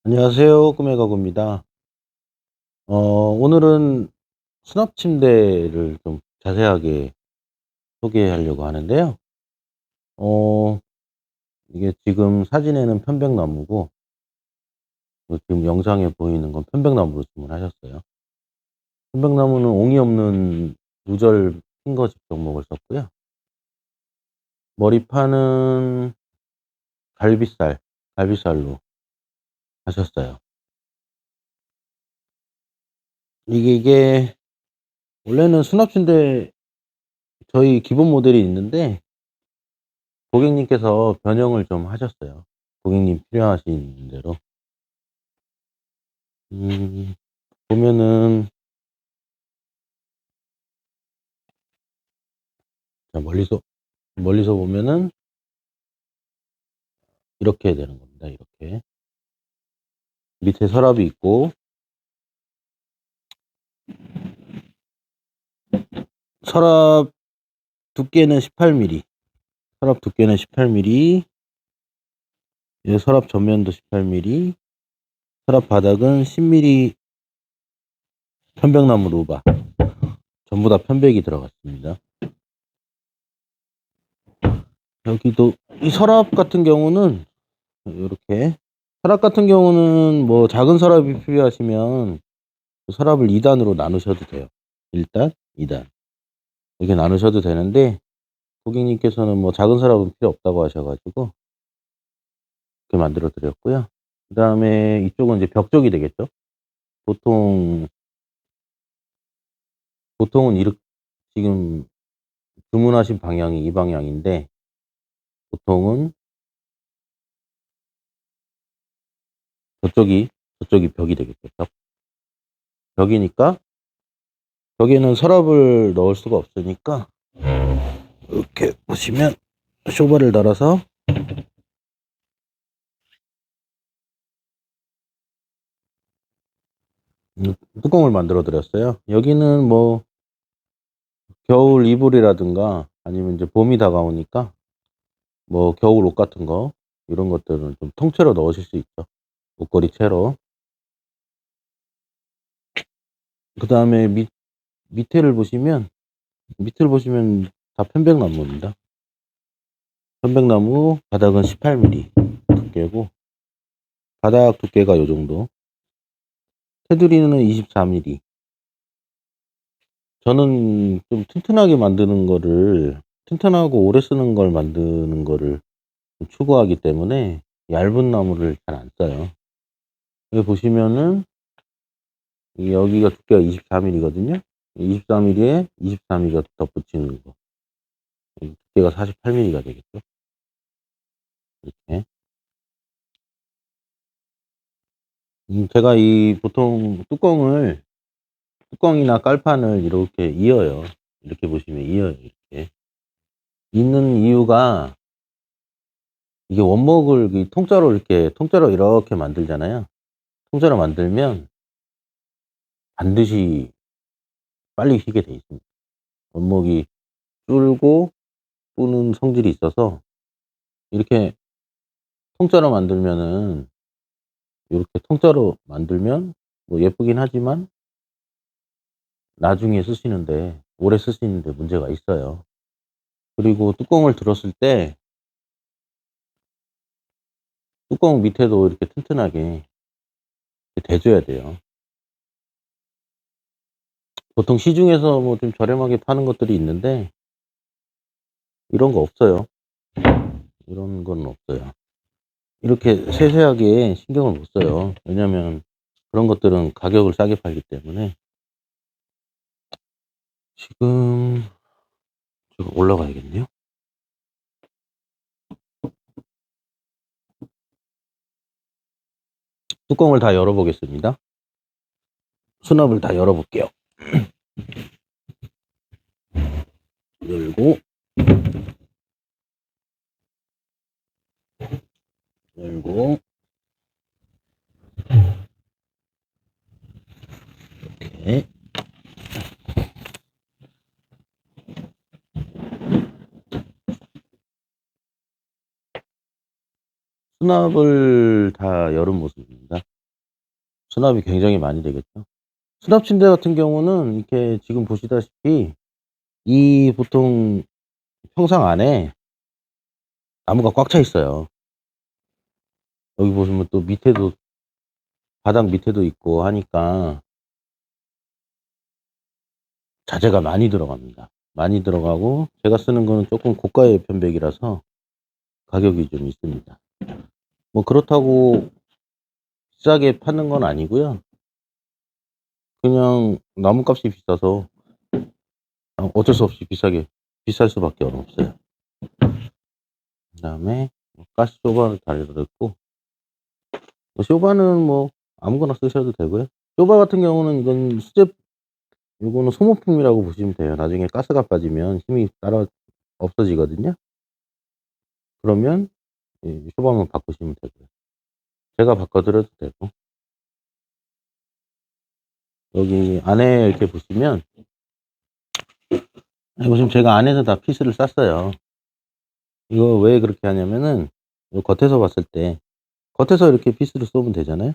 안녕하세요. 꿈의 가구입니다. 오늘은 수납 침대를 좀 자세하게 소개하려고 하는데요. 어, 이게 지금 사진에는 편백나무고, 지금 영상에 보이는 건 편백나무로 주문하셨어요. 편백나무는 옹이 없는 누절 핑거집 종목을 썼고요. 머리판은 갈비살로 하셨어요. 이게 원래는 수납 침대 저희 기본 모델이 있는데, 고객님께서 변형을 좀 하셨어요. 고객님 필요하신 대로. 음, 보면은, 자, 멀리서 보면은, 이렇게 되는 겁니다. 이렇게. 밑에 서랍이 있고, 서랍 두께는 18mm. 서랍 두께는 18mm. 서랍 전면도 18mm. 서랍 바닥은 10mm 편백나무 루바. 전부 다 편백이 들어갔습니다. 여기도, 이 서랍 같은 경우는, 이렇게. 서랍 같은 경우는 뭐 작은 서랍이 필요하시면 서랍을 2단으로 나누셔도 돼요. 1단, 2단. 이렇게 나누셔도 되는데, 고객님께서는 뭐 작은 서랍은 필요 없다고 하셔가지고, 이렇게 만들어 드렸고요. 그 다음에 이쪽은 이제 벽 쪽이 되겠죠? 보통, 보통은 이렇게, 지금 주문하신 방향이 이 방향인데, 보통은 저쪽이 벽이 되겠죠. 벽이니까, 벽에는 서랍을 넣을 수가 없으니까, 이렇게 보시면, 쇼바를 달아서, 뚜껑을 만들어 드렸어요. 여기는 뭐 겨울 이불이라든가 아니면 이제 봄이 다가오니까 뭐 겨울 옷 같은 거 이런 것들은 좀 통째로 넣으실 수 있죠. 옷걸이 채로. 그다음에 밑에를 보시면 다 편백나무입니다. 편백나무 바닥은 18mm 두께고 바닥 두께가 요 정도. 테두리는 24mm. 저는 좀 튼튼하고 오래 쓰는 걸 만드는 거를 추구하기 때문에 얇은 나무를 잘 안 써요. 여기 보시면은 여기가 두께가 24mm거든요. 24mm에 24mm 덧붙이는 거. 두께가 48mm가 되겠죠. 이렇게. 제가 이 보통 뚜껑이나 깔판을 이렇게 이어요. 이렇게 보시면 이어요. 이렇게. 잇는 이유가 이게 원목을 통짜로 이렇게 만들잖아요. 통짜로 만들면 반드시 빨리 휘게 돼 있습니다. 원목이 줄고 뿌는 성질이 있어서 이렇게 통짜로 만들면은 이렇게 통짜로 만들면 뭐 예쁘긴 하지만 나중에 쓰시는데 오래 쓰시는데 문제가 있어요. 그리고 뚜껑을 들었을 때 뚜껑 밑에도 이렇게 튼튼하게 대줘야 돼요. 보통 시중에서 뭐 좀 저렴하게 파는 것들이 있는데 이런 거 없어요. 이런 건 없어요. 이렇게 세세하게 신경을 못 써요. 왜냐면 그런 것들은 가격을 싸게 팔기 때문에. 지금 좀 올라가야겠네요. 뚜껑을 다 열어 보겠습니다. 수납을 다 열어 볼게요. 열고 열고 이렇게 수납을 다 열은 모습입니다. 수납이 굉장히 많이 되겠죠. 수납 침대 같은 경우는 이렇게 지금 보시다시피 이 보통 평상 안에 나무가 꽉 차 있어요. 여기 보시면 또 밑에도 바닥 밑에도 있고 하니까 자재가 많이 들어갑니다. 많이 들어가고 제가 쓰는 거는 쪼끔 고가의 편백이라서 가격이 좀 있습니다. 뭐 그렇다고 비싸게 파는 건 아니고요. 그냥 나무값이 비싸서 어쩔 수 없이 비쌀 수밖에 없어요. 그다음에 가스 쇼바를 달렸고 쇼바는 뭐 아무거나 쓰셔도 되고요. 쇼바 같은 경우는 이건 요거는 소모품이라고 보시면 돼요. 나중에 가스가 빠지면 힘이 따라 없어지거든요. 그러면 쇼바만 바꾸시면 되고요. 제가 바꿔 드려도 되고. 여기 안에 이렇게 보시면 보시면 제가 안에서 다 피스를 쌌어요. 이거 왜 그렇게 하냐면은 겉에서 봤을 때 겉에서 이렇게 피스를 쏘면 되잖아요.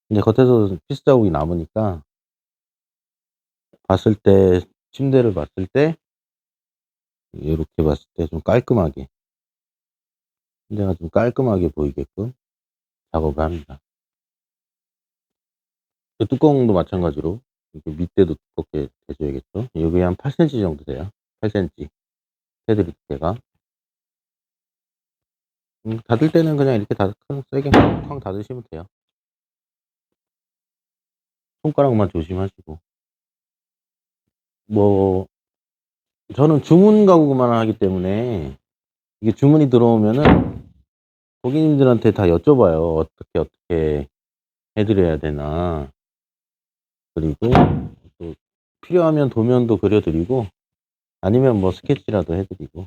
근데 겉에서 피스 자국이 남으니까 봤을 때 침대를 봤을 때 요렇게 봤을 때 좀 깔끔하게 침대가 좀 깔끔하게 보이게끔 작업을 합니다. 뚜껑도 마찬가지로 이렇게 밑에도 두껍게 대 줘야겠죠. 여기 한 8cm 정도 돼요. 8cm 테두리 두께가. 닫을 때는 그냥 이렇게 세게 쾅 닫으시면 돼요. 손가락만 조심하시고. 뭐 저는 주문 가구만 하기 때문에 이게 주문이 들어오면은 고객님들한테 다 여쭤봐요. 어떻게 해 드려야 되나. 그리고 또 필요하면 도면도 그려 드리고 아니면 뭐 스케치라도 해 드리고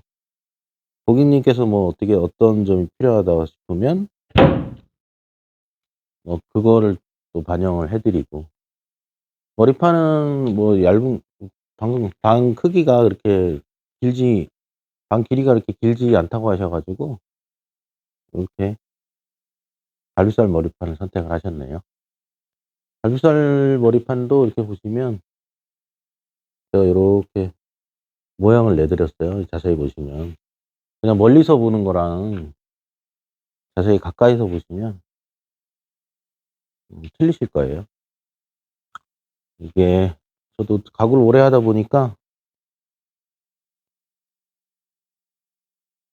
고객님께서 뭐 어떤 점이 필요하다 싶으면 그거를 또 반영을 해 드리고 머리판은 뭐 얇은 방 크기가 그렇게 길지 방 길이가 그렇게 길지 않다고 하셔 가지고 이렇게 갈비살 머리판을 선택을 하셨네요. 갈비살 머리판도 이렇게 보시면 제가 요렇게 모양을 내 드렸어요. 자세히 보시면. 그냥 멀리서 보는 거랑 자세히 가까이서 보시면 틀리실 거예요. 이게 저도 가구를 오래 하다 보니까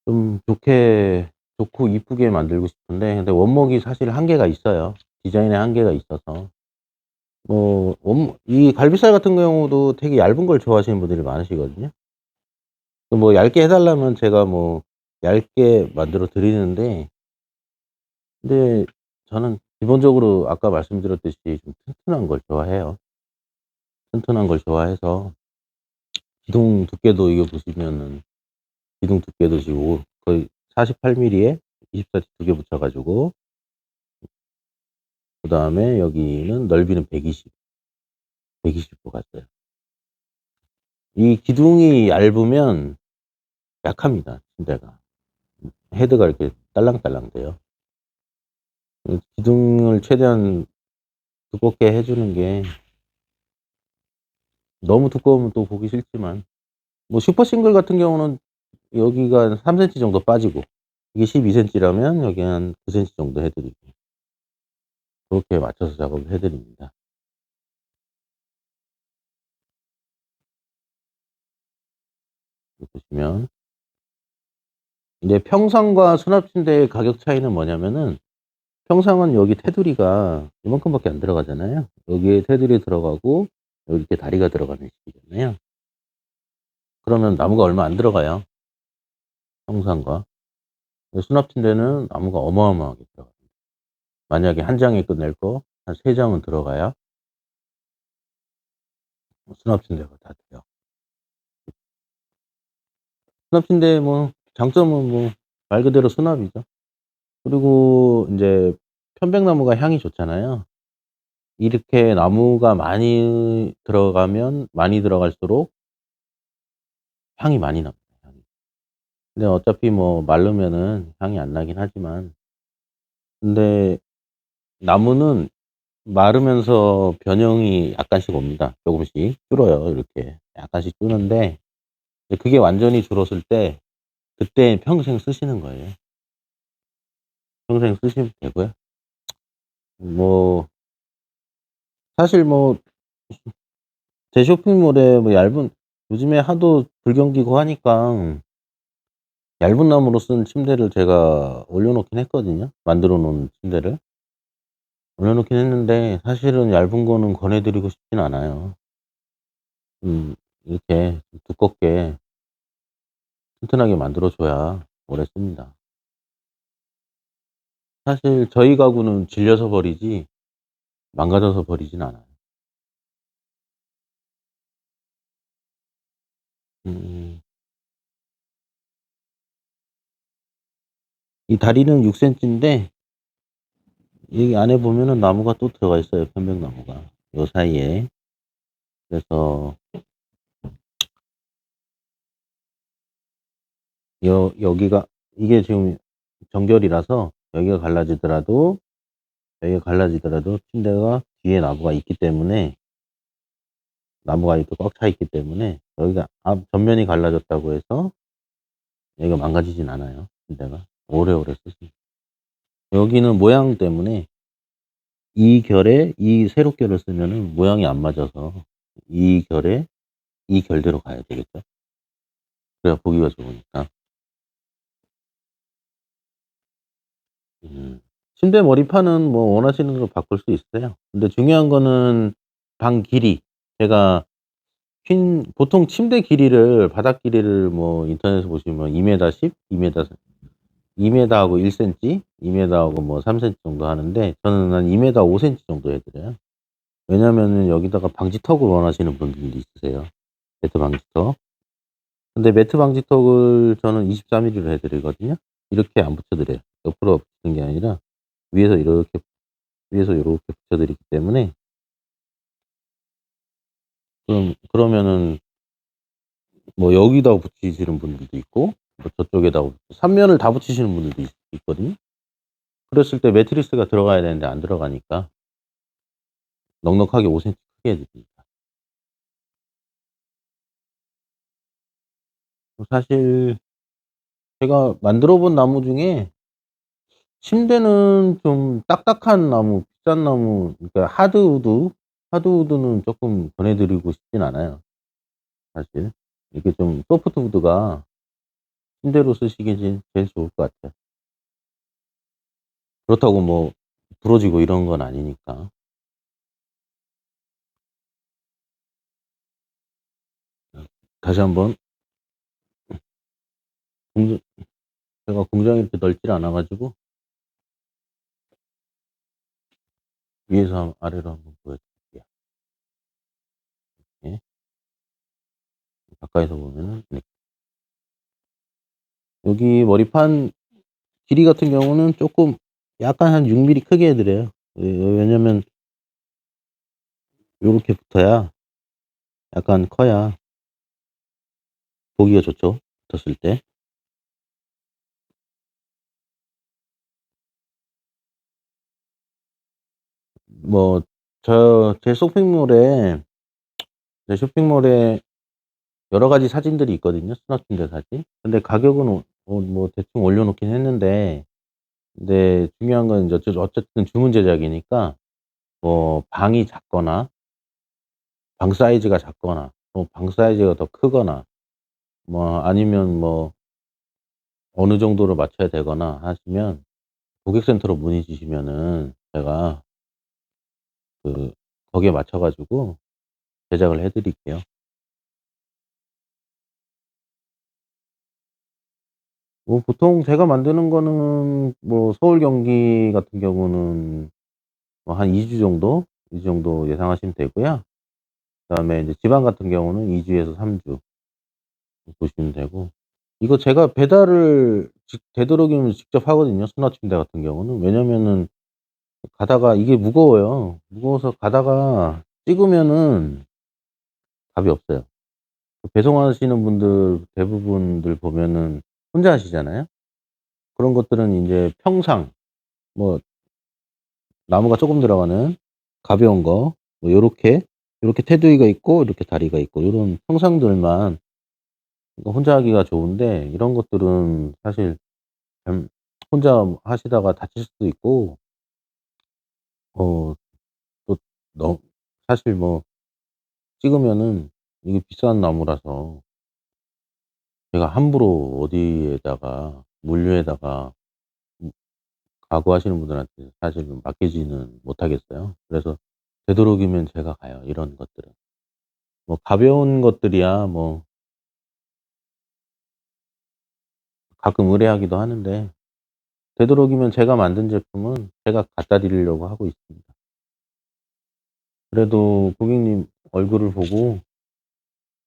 좀 좋고 이쁘게 만들고 싶은데 근데 원목이 사실 한계가 있어요. 디자인에 한계가 있어서. 이 갈비살 같은 경우도 되게 얇은 걸 좋아하시는 분들이 많으시거든요. 뭐 얇게 해 달라면 제가 뭐 얇게 만들어 드리는데 근데 저는 기본적으로 아까 말씀드렸듯이 좀 튼튼한 걸 좋아해요. 튼튼한 걸 좋아해서 기둥 두께도 이거 보시면은 기둥 두께도 지금 거의 48mm에 24T 2개 붙여 가지고 그다음에 여기는 넓이는 120도 갔어요. 이 기둥이 얇으면 약합니다, 침대가. 헤드가 이렇게 딸랑딸랑 돼요. 기둥을 최대한 두껍게 해 주는 게 너무 두꺼우면 또 보기 싫지만 뭐 슈퍼 싱글 같은 경우는 여기가 3cm 정도 빠지고 이게 12cm라면 여기 한 9cm 정도 해 드리고 그렇게 맞춰서 작업을 해 드립니다. 여기 보시면 이제 평상과 수납 침대의 가격 차이는 뭐냐면은 평상은 여기 테두리가 이만큼밖에 안 들어가잖아요. 여기에 테두리 들어가고 여기 이렇게 다리가 들어가는 식이잖아요. 그러면 나무가 얼마 안 들어가요, 평상과. 수납 침대는 나무가 어마어마하게 들어가요. 만약에 한 장에 끝낼 거 한 3 장은 들어가야 수납 침대가 다 돼요. 수납 침대의 뭐 장점은 뭐 말 그대로 수납이죠. 그리고 인제 편백나무가 향이 좋잖아요. 이렇게 나무가 많이 들어갈수록 향이 많이 납니다, 향이. 근데 어차피 뭐 마르면은 향이 안 나긴 하지만 근데 나무는 마르면서 변형이 약간씩 옵니다. 조금씩 줄어요. 이렇게 약간씩 주는데 이제 그게 완전히 줄었을 때 그때 평생 쓰시는 거예요. 평생 쓰시면 되고요. 뭐 사실 뭐 제 쇼핑몰에 뭐 얇은 요즘에 하도 불경기고 하니까 얇은 나무로 쓴 침대를 제가 올려 놓긴 했거든요. 만들어 놓은 침대를. 올려 놓긴 했는데 사실은 얇은 거는 권해 드리고 싶진 않아요. 이렇게 좀 두껍게 튼튼하게 만들어 줘야 오래 씁니다. 사실 저희 가구는 질려서 버리지 망가져서 버리진 않아요. 음. 이 다리는 6 센티인데 여기 안에 보면은 나무가 또 들어가 있어요, 편백나무가. 요 사이에. 그래서 여기가 이게 지금 정결이라서 여기가 갈라지더라도 침대가 뒤에 나무가 이렇게 꽉 차 있기 때문에 여기가 앞 전면이 갈라졌다고 해서 여기가 망가지진 않아요, 침대가. 오래오래 쓸 수 있어요. 여기는 모양 때문에 이 결에 이 세로결을 쓰면은 모양이 안 맞아서 이 결에 이 결대로 가야 되겠죠. 그래야 보기가 좋으니까. 음. 침대 머리판은 뭐 원하시는 대로 바꿀 수 있어요. 근데 중요한 거는 방 길이. 제가 보통 침대 길이를 바닥 길이를 뭐 인터넷에서 보시면 2m 10, 2m 2m하고 1cm, 2m하고 뭐 3cm 정도 하는데 저는 한 2m 5cm 정도 해 드려요. 왜냐면은 여기다가 방지턱을 원하시는 분들도 있으세요, 매트 방지턱. 근데 매트 방지턱을 저는 23mm로 해 드리거든요. 이렇게 안 붙여 드려요. 옆으로 붙이는 게 아니라 위에서 이렇게 위에서 요렇게 붙여 드리기 때문에 그러면은 뭐 여기다가 붙이시는 분들도 있고 뭐 저쪽에다가 3면을 다 붙이시는 분들도 있거든요. 그랬을 때 매트리스가 들어가야 되는데 안 들어가니까 넉넉하게 5cm 크게 해 드립니다. 사실 제가 만들어 본 나무 중에 침대는 좀 딱딱한 나무, 비싼 나무, 그러니까 하드우드는 쪼끔 권해 드리고 싶진 않아요, 사실. 이게 좀 소프트우드가 침대로 쓰시기 제일 좋을 것 같아요. 그렇다고 뭐 부러지고 이런 건 아니니까. 다시 한번 공정 제가 공장이 이렇게 넓지를 않아 가지고 위에서 아래로 한번 보여 드릴게요. 예. 가까이서 보면은 네. 여기 머리판 길이 같은 경우는 쪼끔 약간 한 6mm 크게 해 드려요. 왜냐면 요렇게 붙어야 약간 커야 보기가 좋죠, 붙었을 때. 뭐 제 쇼핑몰에 여러 가지 사진들이 있거든요, 수납 침대 사진. 근데 가격은 뭐 대충 올려 놓긴 했는데 근데 중요한 건 인제 어쨌든 주문 제작이니까 뭐 방이 작거나 방 사이즈가 작거나 뭐 방 사이즈가 더 크거나 뭐 아니면 뭐 어느 정도로 맞춰야 되거나 하시면 고객센터로 문의 주시면은 제가 그 거기에 맞춰 가지고 제작을 해 드릴게요. 뭐 보통 제가 만드는 거는 뭐 서울, 경기 같은 경우는 뭐 한 2주 정도, 2주 정도 예상하시면 되고요. 그다음에 인제 지방 같은 경우는 2 주에서 3주 보시면 되고 이거 제가 배달을 되도록이면 직접 하거든요, 수납 침대 같은 경우는. 왜냐면은 가다가 이게 무거워요. 무거워서 가다가 찍으면은 답이 없어요. 배송하시는 분들 대부분들 보면은 혼자 하시잖아요. 그런 것들은 인제 평상 뭐 나무가 쪼금 들어가는 가벼운 거 뭐 요렇게 테두리가 있고 이렇게 다리가 있고 요런 형상들만 혼자 하기가 좋은데 이런 것들은 사실 혼자 하시다가 다칠 수도 있고 또 너 사실 뭐 찍으면은 이게 비싼 나무라서 제가 함부로 어디에다가 물류에다가 가구하시는 분들한테 사실은 맡기지는 못하겠어요. 그래서 되도록이면 제가 가요, 이런 것들은. 뭐 가벼운 것들이야 뭐 가끔 의뢰하기도 하는데 되도록이면 제가 만든 제품은 제가 갖다 드리려고 하고 있습니다. 그래도 고객님 얼굴을 보고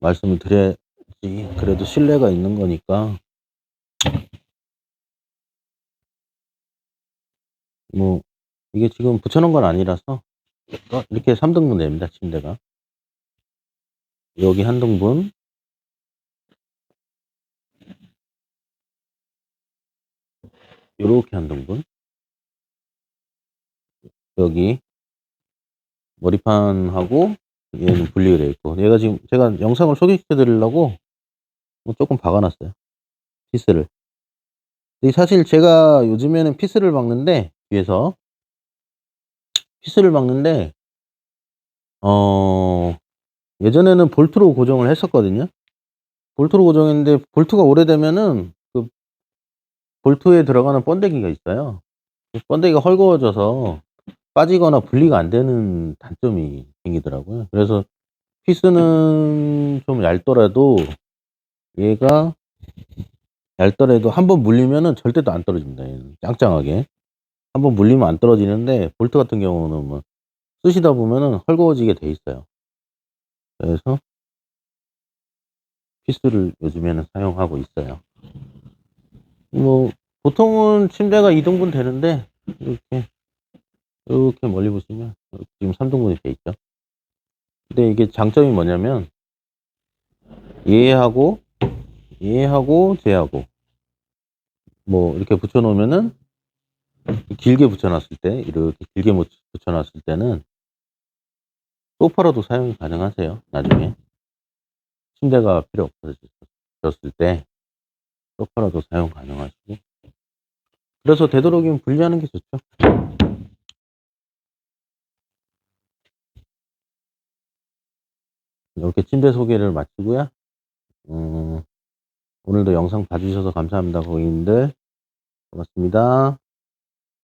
말씀을 드려야지 그래도 신뢰가 있는 거니까. 뭐 이게 지금 붙여 놓은 건 아니라서 이렇게 3 등분 됩니다, 침대가. 여기 한 등분, 요렇게 한 등분, 여기 머리판하고 얘는 분리가 되어 있고, 얘가 지금 제가 영상을 소개시켜 드리려고 뭐 쪼끔 박아 놨어요, 피스를. 이 사실 제가 요즘에는 피스를 박는데 뒤에서 피스를 박는데 어 예전에는 볼트로 고정을 했었거든요. 볼트로 고정했는데 볼트가 오래되면은 그 볼트에 들어가는 번데기가 있어요. 그 번데기가 헐거워져서 빠지거나 분리가 안 되는 단점이 생기더라고요. 그래서 피스는 좀 얇더라도 얘가 얇더라도 한번 물리면은 절대 또 안 떨어집니다, 얘는 짱짱하게. 한번 물리면 안 떨어지는데 볼트 같은 경우는 뭐 쓰시다 보면은 헐거워지게 돼 있어요. 그래서 피스를 요즘에는 사용하고 있어요. 뭐 보통은 침대가 2 등분 되는데 이렇게, 요렇게 멀리 보시면 지금 3 등분이 돼 있죠. 근데 이게 장점이 뭐냐면 얘하고 얘하고 쟤하고 뭐 이렇게 붙여 놓으면은 길게 붙여 놨을 때 이렇게 길게 붙여 놨을 때는 소파로도 사용이 가능하세요, 나중에. 침대가 필요 없어졌을 때 소파로도 사용 가능하시고. 그래서 되도록이면 분리하는 게 좋죠. 이렇게 침대 소개를 마치고요. 음 오늘도 영상 봐 주셔서 감사합니다, 고객님들. 고맙습니다.